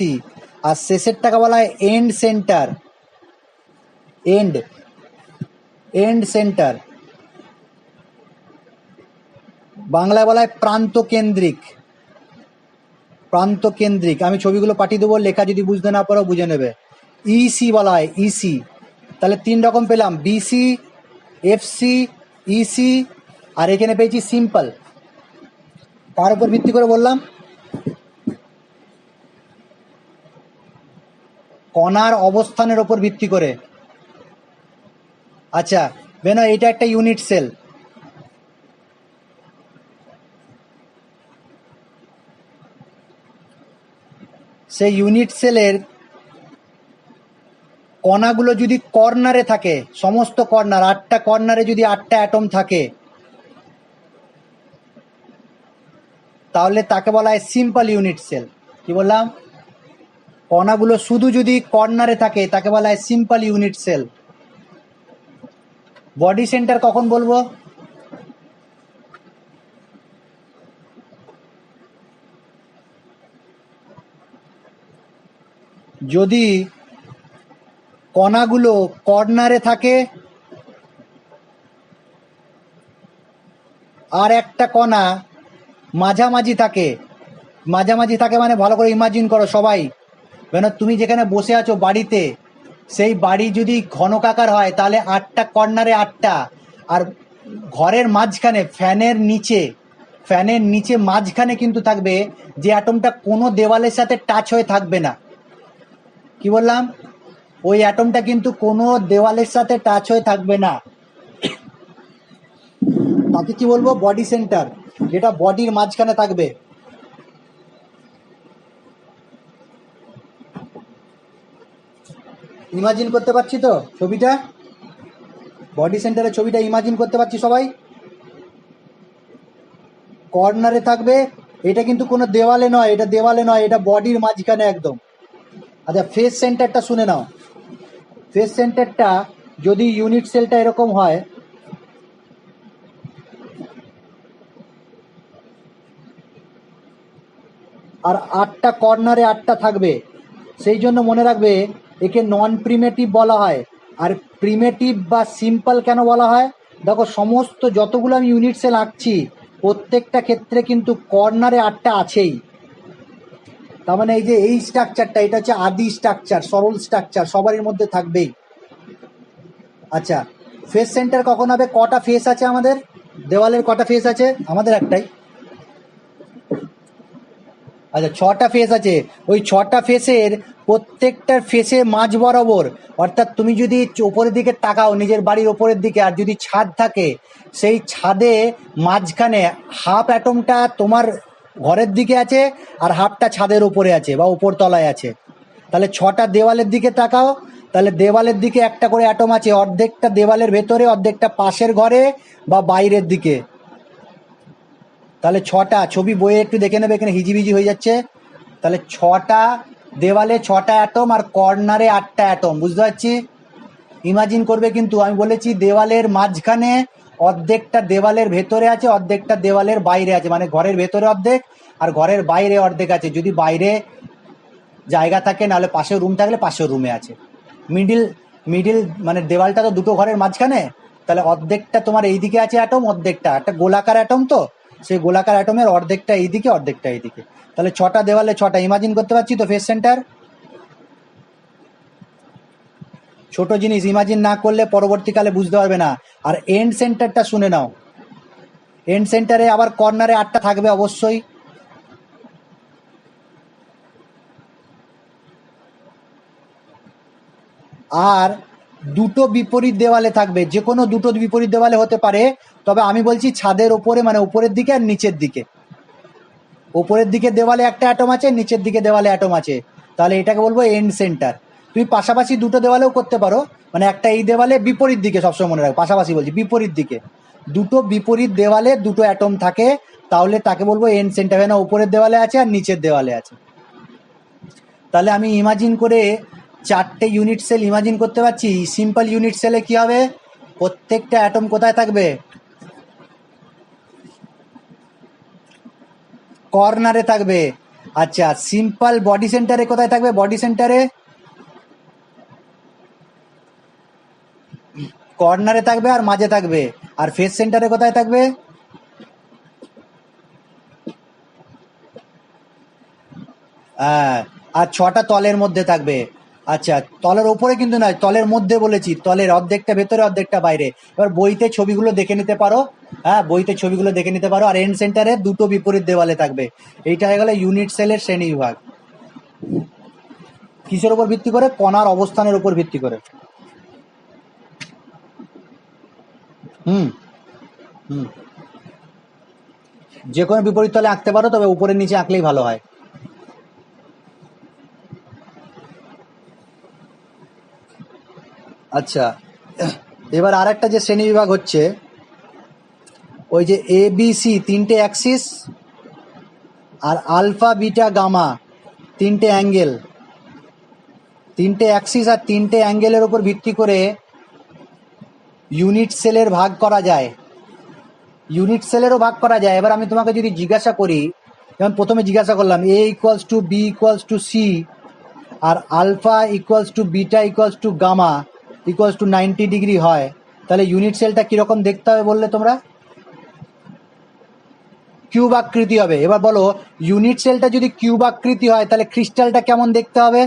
আর শেষেরটাকে বলা হয় end centre, end, end centre, বাংলায় বলা হয় প্রান্তকেন্দ্রিক, প্রান্তকেন্দ্রিক। আমি ছবিগুলো পাঠিয়ে দেবো, লেখা যদি বুঝতে না পারো বুঝে নেবে। EC বলা হয়, EC। তাহলে 3 রকম পেলাম, BC, FC, EC, আর এখানে পেয়েছি সিম্পল। কার উপর ভিত্তি করে বললাম? কণার অবস্থানের ওপর ভিত্তি করে। আচ্ছা বেন, এটা একটা ইউনিট সেল। সেই ইউনিট সেলের কণাগুলো যদি কর্নারে থাকে, সমস্ত কর্নার, 8টা কর্নারে যদি 8টা অ্যাটম থাকে, তাহলে তাকে বলা হয় সিম্পল ইউনিট সেল। কি বললাম? কণাগুলো শুধু যদি কর্নারে থাকে তাকে বলা হয় simple unit cell. Body centre কখন বলবো? যদি কণাগুলো কর্নারে থাকে আর একটা কণা মাঝামাঝি থাকে। মাঝামাঝি থাকে মানে ভালো করে ইমাজিন করো সবাই, কেন তুমি যেখানে বসে আছো বাড়িতে, সেই বাড়ি যদি ঘনকাকার হয় তাহলে 8টা কর্নারে 8টা, আর ঘরের মাঝখানে ফ্যানের নিচে, ফ্যানের নিচে মাঝখানে কিন্তু থাকবে যে অ্যাটমটা কোনো দেওয়ালের সাথে টাচ হয়ে থাকবে না। কি বললাম? ওই অ্যাটমটা কিন্তু কোনো দেওয়ালের সাথে টাচ হয়ে থাকবে না, তাকে কি বলবো? বডি সেন্টার, যেটা বডির মাঝখানে থাকবে। ইমাজিন করতে পারছি তো ছবিটা? বডি সেন্টারের ছবিটা ইমাজিন করতে পারছি সবাই? কর্নারে থাকবে, এটা কিন্তু কোনো দেওয়ালে নয়, এটা দেওয়ালে নয়, এটা বডির মাঝখানে একদম। আচ্ছা, ফেস সেন্টারটা শুনে নাও। ফেস সেন্টারটা যদি ইউনিট সেলটা এরকম হয়, আর 8টা কর্নারে 8টা থাকবে, সেই জন্য মনে রাখবে একে নন প্রিমেটিভ বলা হয়। আর প্রিমেটিভ বা সিম্পল কেন বলা হয়? দেখো, সমস্ত যতগুলো আমি ইউনিট সেল আঁকছি, প্রত্যেকটা ক্ষেত্রে কিন্তু কর্নারে 8টা আছেই। তার মানে এই যে এই স্ট্রাকচারটা, এটা হচ্ছে আদি স্ট্রাকচার, সরল স্ট্রাকচার, সবারই মধ্যে থাকবেই। আচ্ছা, ফেস সেন্টার কখন হবে? কটা ফেস আছে আমাদের দেওয়ালের? কটা ফেস আছে আমাদের? একটাই। আচ্ছা, 6টা ফেস আছে। ওই 6টা ফেসের প্রত্যেকটার ফেসে মাঝ বরাবর, অর্থাৎ তুমি যদি ওপরের দিকে তাকাও, নিজের বাড়ির ওপরের দিকে, আর যদি ছাদ থাকে, সেই ছাদে মাঝখানে হাফ অ্যাটমটা তোমার ঘরের দিকে আছে আর হাফটা ছাদের উপরে আছে বা উপর তলায় আছে। তাহলে 6টা দেওয়ালের দিকে তাকাও, তাহলে দেওয়ালের দিকে একটা করে অ্যাটম আছে, অর্ধেকটা দেওয়ালের ভেতরে, অর্ধেকটা পাশের ঘরে বা বাইরের দিকে। তাহলে 6টা, ছবি বইয়ে একটু দেখে নেবে, এখানে হিজিবিজি হয়ে যাচ্ছে। তাহলে 6টা দেওয়ালে 6টা অ্যাটম আর কর্নারে 8টা অ্যাটম, বুঝতে পারছি? ইমাজিন করবে, কিন্তু আমি বলেছি দেওয়ালের মাঝখানে অর্ধেকটা দেওয়ালের ভেতরে আছে, অর্ধেকটা দেওয়ালের বাইরে আছে, মানে ঘরের ভেতরে অর্ধেক আর ঘরের বাইরে অর্ধেক আছে। যদি বাইরে জায়গা থাকে, নাহলে পাশের রুম থাকলে পাশের রুমে আছে। মিডিল মিডিল মানে দেওয়ালটা তো দুটো ঘরের মাঝখানে, তাহলে অর্ধেকটা তোমার এইদিকে আছে অ্যাটম, অর্ধেকটা একটা গোলাকার অ্যাটম, তো সেই গোলাকার অ্যাটমের অর্ধেকটা এইদিকে, অর্ধেকটা এইদিকে। তাহলে 6টা দেওয়ালে 6টা, ইমাজিন করতে পারছি তো ফেস সেন্টার? ছোট জিনিস ইমাজিন না করলে পরবর্তীকালে বুঝতে পারবে না। আর এন্ড সেন্টারটা শুনে নাও, এন্ড সেন্টারে আবার কর্নারে 8টা থাকবে অবশ্যই। আর দুটো বিপরীত দেওয়ালে থাকবে, যে কোনো দুটো বিপরীত দেওয়ালে হতে পারে, তবে আমি বলছি ছাদের ওপরে, মানে উপরের দিকে আর নিচের দিকে। ওপরের দিকে দেওয়ালে একটা অ্যাটম আছে, নিচের দিকে দেওয়ালে অ্যাটম আছে, তাহলে এটাকে বলবো এন্ড সেন্টার। তুমি পাশাপাশি দুটো দেওয়ালেও করতে পারো, মানে একটা এই দেওয়ালে বিপরীত দিকে, সবসময় মনে রাখো, পাশাপাশি বলছি, বিপরীত দিকে দুটো বিপরীত দেওয়ালে দুটো অ্যাটম থাকে, তাহলে তাকে বলবো এন্ড সেন্টার। না উপরের দেওয়ালে আছে আর নিচের দেওয়ালে আছে। তাহলে আমি ইমাজিন করে 4টে ইউনিট সেল ইমাজিন করতে পারছি। সিম্পল ইউনিট সেলে কি হবে? প্রত্যেকটা অ্যাটম কোথায় থাকবে? কর্নারে থাকবে। আচ্ছা, সিম্পল বডি সেন্টারে কোথায় থাকবে? বডি সেন্টারে কর্নারে থাকবে আর মাঝে থাকবে। আর ফেস সেন্টারে কোথায় থাকবে? হ্যাঁ, আর 6টা তলের মধ্যে থাকবে। আচ্ছা, তলের ওপরে কিন্তু নয়, তলের মধ্যে বলেছি, তলের অর্ধেকটা ভেতরে অর্ধেকটা বাইরে। এবার বইতে ছবিগুলো দেখে নিতে পারো, হ্যাঁ বইতে ছবিগুলো দেখে নিতে পারো। আর এন্ড সেন্টারে দুটো বিপরীত দেওয়ালে থাকবে। এইটা হয়ে গেল ইউনিট সেলের শ্রেণী বিভাগ। কিসের উপর ভিত্তি করে? কণার অবস্থানের উপর ভিত্তি করে। হুম হুম যে কোনো বিপরীত তলে আঁকতে পারো, তবে উপরের নিচে আঁকলেই ভালো হয়। আচ্ছা, এবার আর একটা যে শ্রেণী বিভাগ হচ্ছে, ওই যে এ বি সি 3টে অ্যাক্সিস, আর আলফা বিটা গামা 3টে অ্যাঙ্গেল, 3টে অ্যাক্সিস আর 3টে অ্যাঙ্গেলের উপর ভিত্তি করে ইউনিট সেলের ভাগ করা যায়। ইউনিট সেলেরও ভাগ করা যায়। এবার আমি তোমাকে যদি জিজ্ঞাসা করি, যেমন প্রথমে জিজ্ঞাসা করলাম a equals to b equals to c, আর alpha equals to beta equals to gamma equals to 90 degree হয়, তাহলে ইউনিট সেলটা কীরকম দেখতে হবে বললে তোমরা? কিউব আকৃতি হবে। এবার বলো, ইউনিট সেলটা যদি কিউব আকৃতি হয়, তাহলে ক্রিস্টালটা কেমন দেখতে হবে?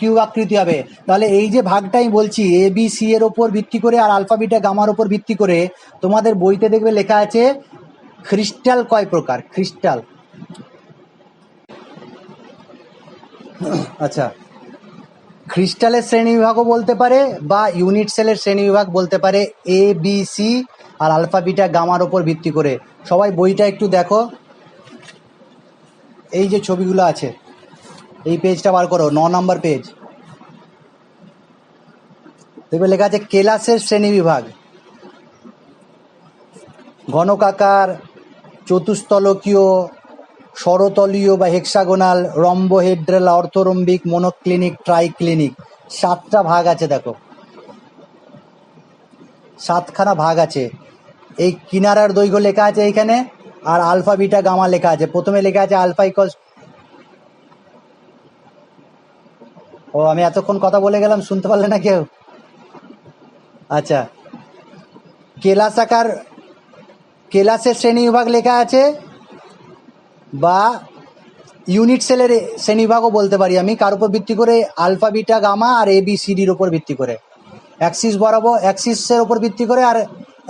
কিউব আকৃতি হবে। তাহলে এই যে ভাগটা আমি বলছি, এ বি সি এর ওপর ভিত্তি করে আর আলফা বিটা গামার ওপর ভিত্তি করে, তোমাদের বইতে দেখবে লেখা আছে ক্রিস্টাল কয় প্রকার। ক্রিস্টাল, আচ্ছা, ক্রিস্টালের শ্রেণীবিভাগও বলতে পারে বা ইউনিট সেলের শ্রেণীবিভাগ বলতে পারে, এ বি সি আর আলফা বিটা গামার ওপর ভিত্তি করে। সবাই বইটা একটু দেখো, এই যে ছবিগুলো আছে, এই পেজটা বার করো, 9 নম্বর পেজ, দেখবে লেখা আছে কেলাসের শ্রেণীবিভাগ। ঘনকাকার, চতুস্তলকীয়, ষড়তলীয় বা হেক্সাগোনাল, রম্বোহেড্রাল, অর্থরম্বিক, মনোক্লিনিক, ট্রাইক্লিনিক, 7টা ভাগ আছে। দেখো, 7খানা ভাগ আছে। এই কিনারার দৈর্ঘ্য লেখা আছে এইখানে, আর আলফা বিটা গামা লেখা আছে। প্রথমে লেখা আছে আলফা ইকুয়ালস, ও আমি এতক্ষণ কথা বলে গেলাম, শুনতে পারলে না কেউ? আচ্ছা, কেলাস আকার কেলাসের শ্রেণীবিভাগ লেখা আছে, বা ইউনিট সেলের শ্রেণীবিভাগও বলতে পারি আমি, কার উপর ভিত্তি করে? আলফা বিটা গামা আর ABCDর উপর ভিত্তি করে, অ্যাক্সিস বরাবর, অ্যাক্সিসের উপর ভিত্তি করে আর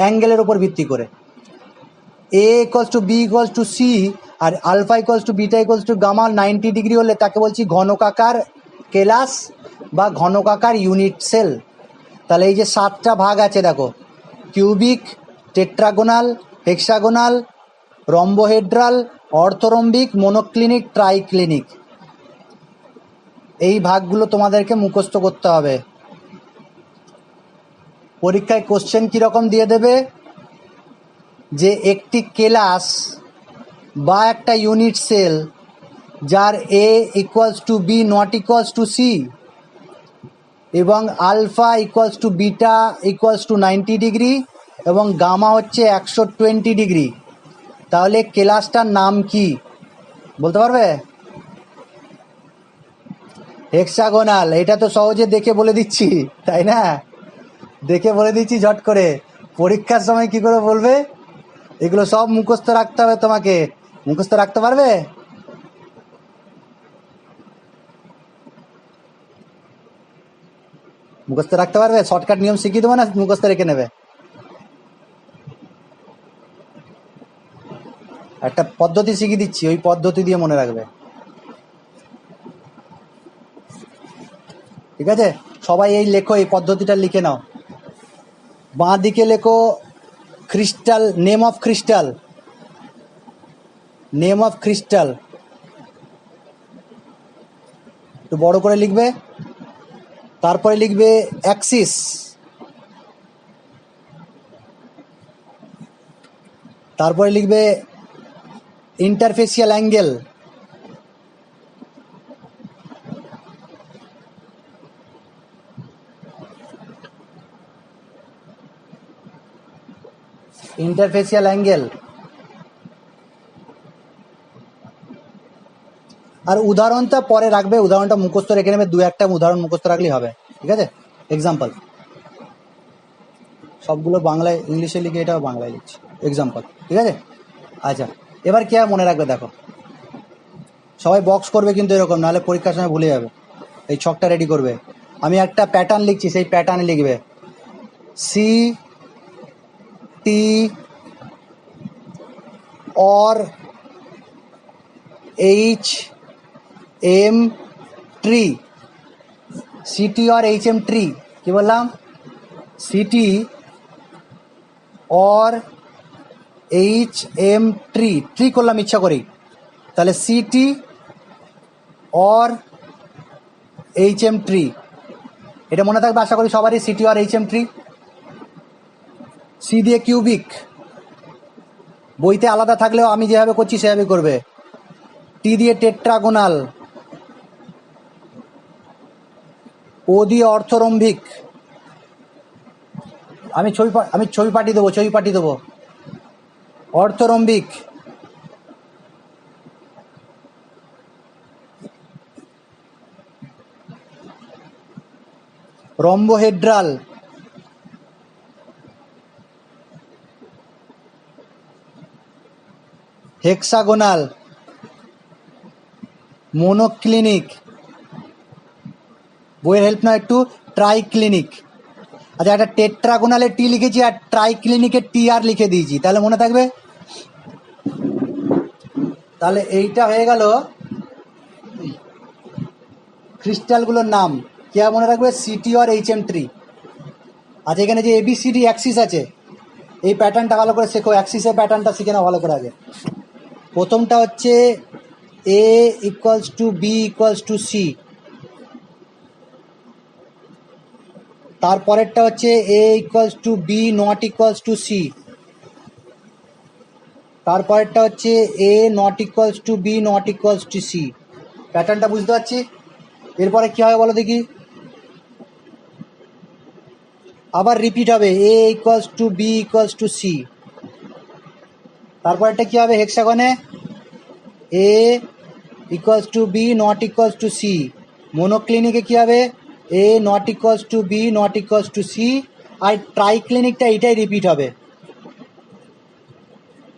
অ্যাঙ্গেলের উপর ভিত্তি করে। A equals to B equals to C আর alpha equals to beta equals to gamma 90 degree হলে তাকে বলছি ঘনকাকার কেলাস বা ঘনকাকার ইউনিট সেল। তাহলে এই যে 7টা ভাগ আছে দেখো, কিউবিক, টেট্রাগোনাল, হেক্সাগোনাল, রম্বোহেড্রাল, অর্থোরম্বিক, মোনোক্লিনিক, ট্রাইক্লিনিক, এই ভাগগুলো তোমাদেরকে মুখস্থ করতে হবে। পরীক্ষায় কোশ্চেন কীরকম দিয়ে দেবে, যে একটি কেলাস বা একটা ইউনিট সেল যার A equals to B not equals to C এবং alpha equals to beta equals to 90 degree এবং গামা হচ্ছে 120 ডিগ্রি, তাহলে কেলাসটার নাম কি বলতে পারবে? হেক্সাগোনাল। এটা তো সহজে দেখে বলে দিচ্ছি, তাই না? দেখে বলে দিচ্ছি ঝট করে, পরীক্ষার সময় কি করে বলবে? এগুলো সব মুখস্থ রাখতে হবে তোমাকে। মুখস্থ রাখতে পারবে? মুখস্থ রাখতে পারবে? শর্টকাট নিয়ম শিখিয়ে দেবো না মুখস্থ রেখে নেবে? একটা পদ্ধতি শিখিয়ে দিচ্ছি, ওই পদ্ধতি দিয়ে মনে রাখবে, ঠিক আছে? সবাই এই লেখো, এই পদ্ধতিটা লিখে নাও। বাঁ দিকে লেখো crystal, name of crystal, name of crystal একটু বড় করে লিখবে। তারপরে লিখবে অ্যাক্সিস, তারপরে লিখবে ইন্টারফেসিয়াল অ্যাঙ্গেল, ইন্টারফেসিয়াল অ্যাঙ্গেল। আর উদাহরণটা পরে রাখবে, উদাহরণটা মুখস্থ রেখে নেবে, 2-1টা উদাহরণ মুখস্থ রাখলেই হবে, ঠিক আছে? এক্সাম্পল, সবগুলো বাংলায়, ইংলিশে লিখে এটাও বাংলায় লিখছি, এক্সাম্পল, ঠিক আছে? আচ্ছা, এবার কি মনে রাখবে দেখো, সবাই বক্স করবে কিন্তু এরকম, নাহলে পরীক্ষার সময় ভুলে যাবে। এই ছকটা রেডি করবে। আমি একটা প্যাটার্ন লিখছি, সেই প্যাটার্নে লিখবে CT or HM tree, CT or HM tree, কি বললাম? CT or HM tree, tree করলাম ইচ্ছা করেই, তাহলে CT or HM tree, এটা মনে থাকবে আশা করি সবারই, CT or HM tree। C দিয়ে কিউবিক, বইতে আলাদা থাকলেও আমি যেভাবে করছি সেভাবে করবে। T দিয়ে টেট্রাগোনাল, O দিয়ে অর্থোরম্বিক, আমি ছবি পাঠিয়ে দেবো, অর্থোরম্বিক। রম্বোহেড্রাল, হেক্সাগোনাল, মোনোক্লিনিক, বইয়ের হেল্প না একটু, ট্রাইক্লিনিক। আচ্ছা, একটা টেট্রাগোনালে T লিখেছি আর ট্রাইক্লিনিকে TR লিখে দিয়েছি, তাহলে মনে থাকবে। তাহলে এইটা হয়ে গেল ক্রিস্টালগুলোর নাম। কে মনে রাখবে? CT or HM tree. আচ্ছা, এখানে যে ABCD অ্যাক্সিস আছে, এই প্যাটার্নটা ভালো করে শেখো, অ্যাক্সিসের প্যাটার্নটা শিখে নাও ভালো করে আগে। প্রথমটা হচ্ছে A equals to B equals to C, তারপরেরটা হচ্ছে A equals to B not equals to C, তারপরেরটা হচ্ছে A not equals to B not equals to C। প্যাটার্নটা বুঝতে পারছি? এরপরে কী হবে বলো দেখি? আবার রিপিট হবে, A equals to B equals to C। তারপরেরটা কী হবে? হেক্সাগনে A equals to B not equals to C। মোনোক্লিনিকে কী হবে? A not equals to B not equals to C। আর ট্রাইক্লিনিকটা এটাই রিপিট হবে।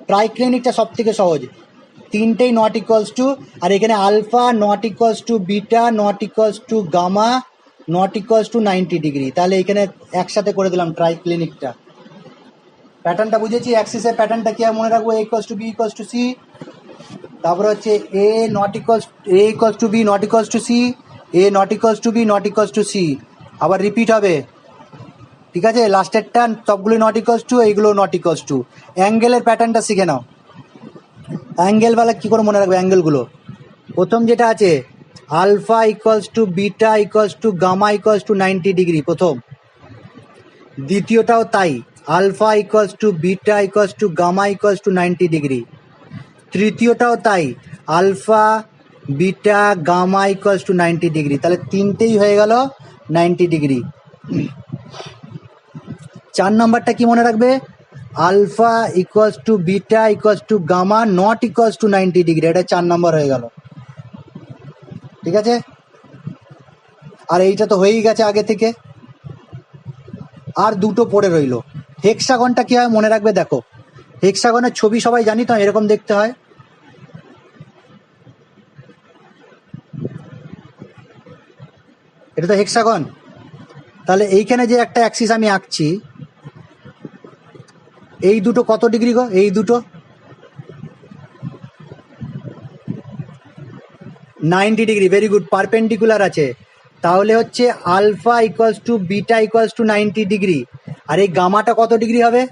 ট্রাইক্লিনিকটা সব থেকে সহজ, তিনটেই নট ইকুয়ালস টু, আর এখানে alpha not equals to beta not equals to gamma not equals to 90°। তাহলে এখানে একসাথে করে দিলাম ট্রাইক্লিনিকটা। প্যাটার্নটা বুঝেছি, অ্যাক্সিসের প্যাটার্নটা কি মনে রাখবো, a equals to b equals to c, তারপরে হচ্ছে a equals to b not equals to c, a not equals to b not equals to c, আবার রিপিট হবে, ঠিক আছে। লাস্টেরটা সবগুলো নট ইকুয়ালস টু, এইগুলো নট ইকুয়ালস টু। অ্যাঙ্গেলের প্যাটার্নটা শিখে নাও, অ্যাঙ্গেলওয়ালা কী করে মনে রাখবে অ্যাঙ্গেলগুলো। প্রথম যেটা আছে alpha equals to beta equals to gamma equals to 90°, প্রথম। দ্বিতীয়টাও তাই, alpha equals to beta equals to gamma equals to 90°। তৃতীয়টাও তাই, alpha beta gamma equals to 90°। তাহলে তিনটেই হয়ে গেল 90°। 4 নম্বরটা কি মনে রাখবে, alpha equals to beta equals to gamma not equals to 90°, এটা 4 নম্বর হয়ে গেল, ঠিক আছে। আর এইটা তো হয়েই গেছে আগে থেকে, আর দুটো পড়ে রইল। হেক্সাগনটা কি হয় মনে রাখবে, দেখো হেক্সাগনের ছবি সবাই জানি তো, এরকম দেখতে হয়। এটা তো হেক্সাগন। তাহলে এইখানে যে একটা অ্যাক্সিস আমি আঁকছি, এই দুটো কত ডিগ্রি গো, এই দুটো 90°, ভেরি গুড, পারপেন্ডিকুলার আছে। তাহলে হচ্ছে alpha equals to beta equals to 90°, আর এই গামাটা কত ডিগ্রি হবে,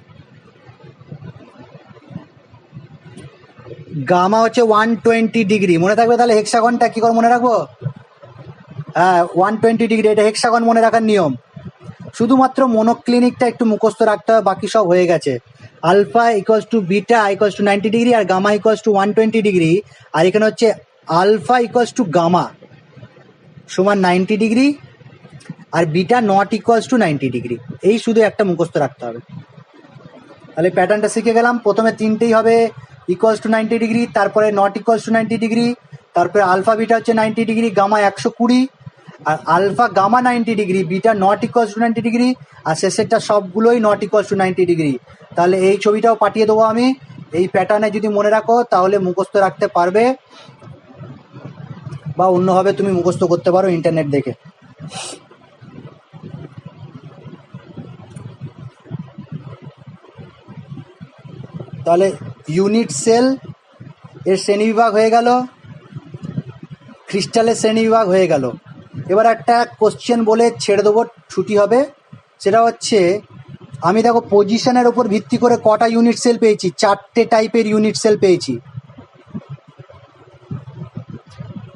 গামা হচ্ছে 120°, মনে থাকবে। তাহলে হেক্সাগনটা কি করে মনে রাখবো, হ্যাঁ 120°, এটা হেক্সাগন মনে রাখার নিয়ম। শুধুমাত্র মনোক্লিনিকটা একটু মুখস্থ রাখতে হবে, বাকি সব হয়ে গেছে। Alpha equals to beta equals to 90°, আর গামা ইকুয়ালস টু 120°, আর এখানে হচ্ছে আলফা ইকুয়ালস টু গামা সমান 90°, আর বিটা নট ইকুয়ালস টু 90°। এই শুধু একটা মুখস্থ রাখতে হবে। তাহলে প্যাটার্নটা শিখে গেলাম, প্রথমে তিনটেই হবে ইকুয়ালস টু 90°, তারপরে নট ইকুয়ালস টু 90°, তারপরে আলফা বিটা হচ্ছে 90°, গামা 120, আর alpha gamma 90°, beta not equals to 90°, আর শেষেরটা সবগুলোই নট ইকুয়ালস টু 90°। তাহলে এই ছবিটাও পাঠিয়ে দেবো আমি। এই প্যাটার্নে যদি মনে রাখো তাহলে মুখস্থ রাখতে পারবে, বা অন্যভাবে তুমি মুখস্থ করতে পারো ইন্টারনেট দেখে। তাহলে ইউনিট সেল এর শ্রেণীবিভাগ হয়ে গেল, ক্রিস্টালের শ্রেণীবিভাগ হয়ে গেল। এবার একটা কোশ্চেন বলে ছেড়ে দেবো, ছুটি হবে। সেটা হচ্ছে, আমি দেখো পজিশনের ওপর ভিত্তি করে কটা ইউনিট সেল পেয়েছি, 4টে টাইপের ইউনিট সেল পেয়েছি,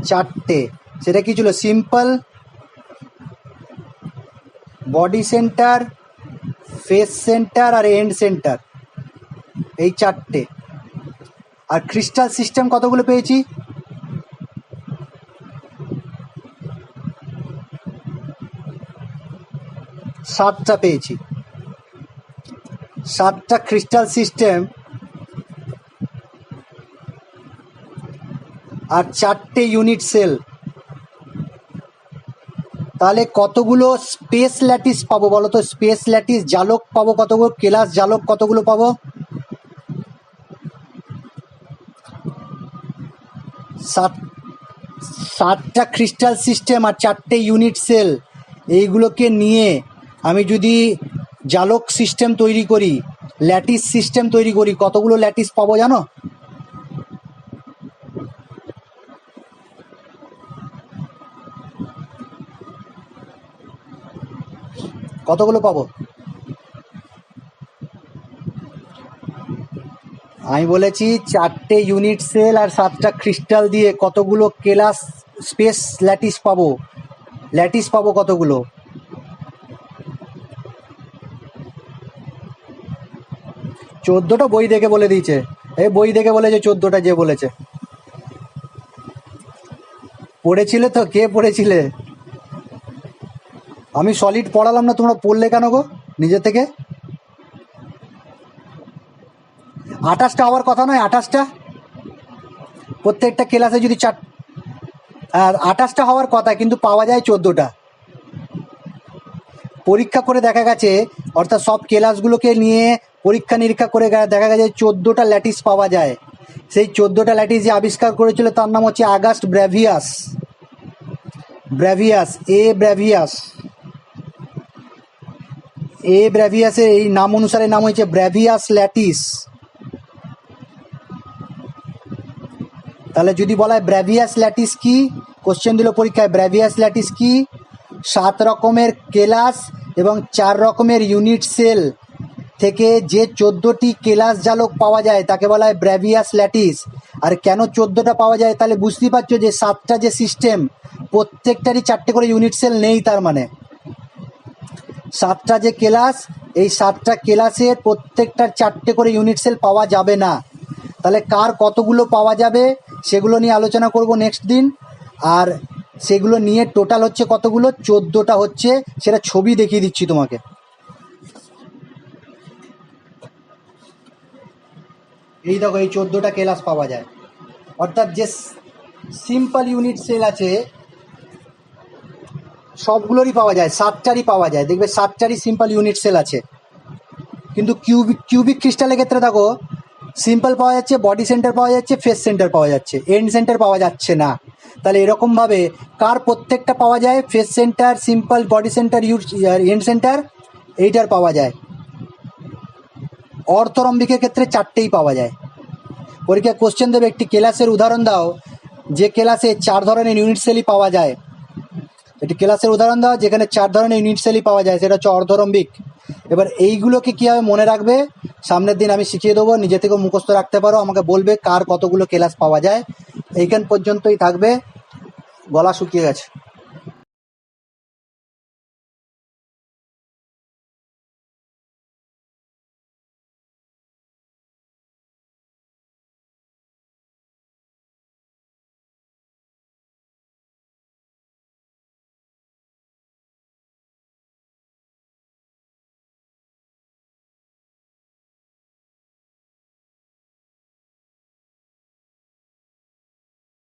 4টে। সেটা কি ছিল, simple, body centre, face centre, আর এন্ড সেন্টার, এই 4টে। আর ক্রিস্টাল সিস্টেম কতগুলো পেয়েছি, 7টা পেয়েছি, 7টা ক্রিস্টাল সিস্টেম, আর 4টে ইউনিট সেল। তাহলে কতগুলো স্পেস ল্যাটিস পাবো বলো তো, স্পেস ল্যাটিস জালক পাবো কতগুলো, কেলাস জালক কতগুলো পাবো, 7টা ক্রিস্টাল সিস্টেম আর 4টে ইউনিট সেল, এইগুলোকে নিয়ে আমি যদি জালক সিস্টেম তৈরি করি, ল্যাটিস সিস্টেম তৈরি করি, কতগুলো ল্যাটিস পাবো জানো, কতগুলো পাবো, আমি বলেছি 4টে ইউনিট সেল আর 7টা ক্রিস্টাল দিয়ে কতগুলো কেলাস স্পেস ল্যাটিস পাবো, ল্যাটিস পাবো কতগুলো, 14টা বই দেখে বলে দিয়েছে, এই বই দেখে বলেছে 14টা, যে বলেছে। পড়েছিলে তো, কে পড়েছিলে, আমি সলিড পড়ালাম না, তোমরা পড়লে কেন গো নিজে থেকে। 28টা হওয়ার কথা নয়, 28টা প্রত্যেকটা ক্লাসে যদি 28টা হওয়ার কথা, কিন্তু পাওয়া যায় 14টা। পরীক্ষা করে দেখা গেছে, অর্থাৎ সব ক্লাসগুলোকে নিয়ে পরীক্ষা নিরীক্ষা করে দেখা গেছে 14টা ল্যাটিস পাওয়া যায়। সেই 14টা ল্যাটিস যে আবিষ্কার করেছিল তার নাম হচ্ছে অগাস্ট ব্র্যাভিয়াস। ব্র্যাভিয়াসের এই নাম অনুসারে নাম হয়েছে ব্র্যাভিয়াস ল্যাটিস। তাহলে যদি বলা হয় ব্র্যাভিয়াস ল্যাটিস কি, কোশ্চেন দিল পরীক্ষায় ব্র্যাভিয়াস ল্যাটিস কি, 7 রকমের কেলাস এবং 4 রকমের ইউনিট সেল থেকে যে 14টি কেলাস জালক পাওয়া যায় তাকে বলা হয় ব্র্যাভিয়াস ল্যাটিস। আর কেন 14টা পাওয়া যায় তাহলে বুঝতেই পারছো যে 7টা যে সিস্টেম প্রত্যেকটারই 4টে করে ইউনিট সেল নেই, তার মানে 7টা যে কেলাস, এই 7টা কেলাসের প্রত্যেকটার 4টে করে ইউনিট সেল পাওয়া যাবে না। তাহলে কার কতগুলো পাওয়া যাবে সেগুলো নিয়ে আলোচনা করব নেক্সট দিন। আর সেগুলো নিয়ে টোটাল হচ্ছে কতগুলো, 14টা হচ্ছে, সেটা ছবি দেখিয়ে দিচ্ছি তোমাকে। এই দেখো এই 14টা কেলাস পাওয়া যায়, অর্থাৎ যে সিম্পল ইউনিট সেল আছে সবগুলোরই পাওয়া যায়, 7টারই পাওয়া যায়, দেখবে 7টারই সিম্পল ইউনিট সেল আছে। কিন্তু কিউবিক ক্রিস্টালের ক্ষেত্রে দেখো সিম্পল পাওয়া যাচ্ছে, বডি সেন্টার পাওয়া যাচ্ছে, ফেস সেন্টার পাওয়া যাচ্ছে, এন্ড সেন্টার পাওয়া যাচ্ছে না। তাহলে এরকমভাবে কার প্রত্যেকটা পাওয়া যায়, face centre, simple, body centre, end centre, এইটার পাওয়া যায়। অর্থরম্বিকের ক্ষেত্রে 4টেই পাওয়া যায়। পরীক্ষায় কোশ্চেন দেবে একটি ক্লাসের উদাহরণ দাও যে ক্লাসে 4 ধরনের ইউনিট সেলই পাওয়া যায়। একটি ক্লাসের উদাহরণ দাও যেখানে 4 ধরনের ইউনিট সেলই পাওয়া যায়, সেটা হচ্ছে অর্ধরম্বিক। এবার এইগুলোকে কীভাবে মনে রাখবে সামনের দিন আমি শিখিয়ে দেবো, নিজে থেকেও মুখস্থ রাখতে পারো, আমাকে বলবে কার কতগুলো ক্লাস পাওয়া যায়। এইখান পর্যন্তই থাকবে, গলা শুকিয়ে গেছে।